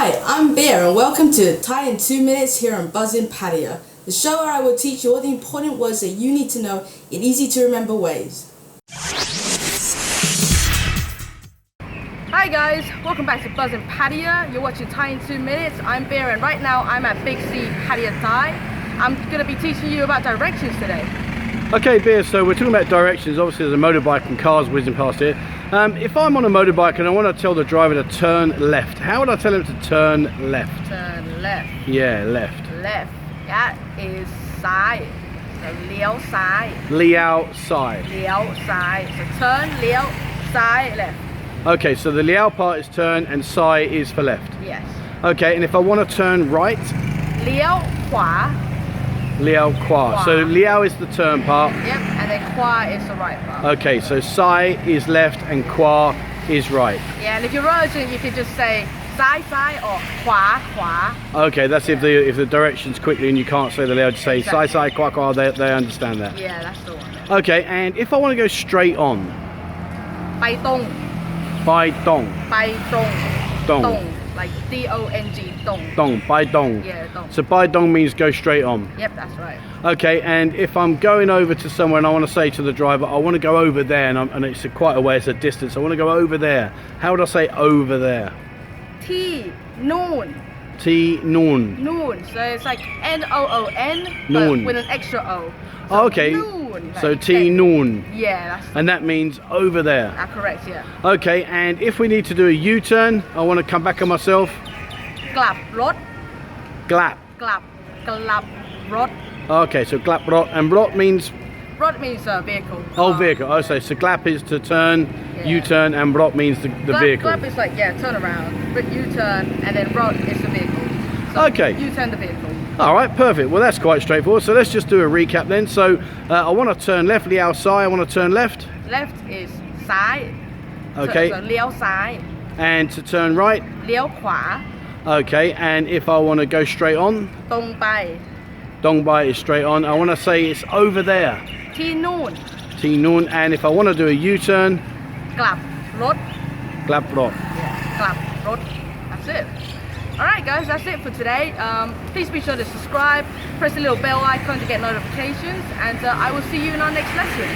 Hi, I'm Bier and welcome to Thai in 2 minutes here on Untitled, the show where I will teach you all the important words that you need to know in easy to remember ways. Hi guys, welcome back to Untitled. You're watching Thai in 2 minutes. I'm Bier and right now I'm at Big C Pattaya Thai. I'm going to be teaching you about directions today. Okay, Bier, so we're talking about directions. Obviously there's a motorbike and cars whizzing past here. If I'm on a motorbike and I want to tell the driver to turn left, how would I tell him to turn left? Turn left. Yeah, left. Left. That is ซ้าย So เลี้ยวซ้าย Liao sai. เลี้ยวซ้าย So turn เลี้ยวซ้าย left. Okay, so the liao part is turn and sai is for left. Yes. Okay, and if I want to turn right, เลี้ยวขวา liao qua. Qua. So liao is the turn part. Yep, and then ขวา is the right part. Okay, so sai is left and qua is right. Yeah, and if you're urgent, you can just say ซ้ายซ้าย or ขวาขวา Okay, that's if the directions quickly and you can't say the liao, just say sai sai qua qua. They understand that. Yeah, that's the one. Okay, and if I want to go straight on, ไปตรง bai dong. ไปตรง Dong. ตรง like D-O-N-G ตรง Dong, bai dong. Yeah, ตรง So bai dong means go straight on. Yep, that's right. Okay, and if I'm going over to somewhere and I want to say to the driver, I want to go over there, and it's quite a way, it's a distance, I want to go over there. How would I say over there? ที่นู่น T noon. Noon, so it's like N-O-O-N, Noon. but with an extra O. So Oh, okay. Noon, So like T that. noon. Yeah, that's And that means over there. correct, yeah. Okay, and if we need to do a U-turn, I want to come back on myself. กลับรถ Glap. กลับรถ Okay, so Glap-Rot. And rot means Rot means vehicle. vehicle. Oh, so glap is to turn, Yeah. U-turn, and rot means the vehicle. Glap is like, turn around, but U-turn, and then rot is the vehicle. So Okay. U-turn the vehicle. All right, perfect. Well, that's quite straightforward. So let's just do a recap then. So I want to turn left, liao sai. I want to turn left. Left is ซ้าย Okay. So เลี้ยวซ้าย And to turn right. เลี้ยวขวา Okay. And if I want to go straight on, ตรงไป Dong-Bpai is straight on. I want to say it's over there. ที่นู่น T noon. And if I want to do a U-turn, กลับรถ Glap-Rot. กลับรถ That's it. Alright guys, that's it for today. Please be sure to subscribe, press the little bell icon to get notifications, and I will see you in our next lesson.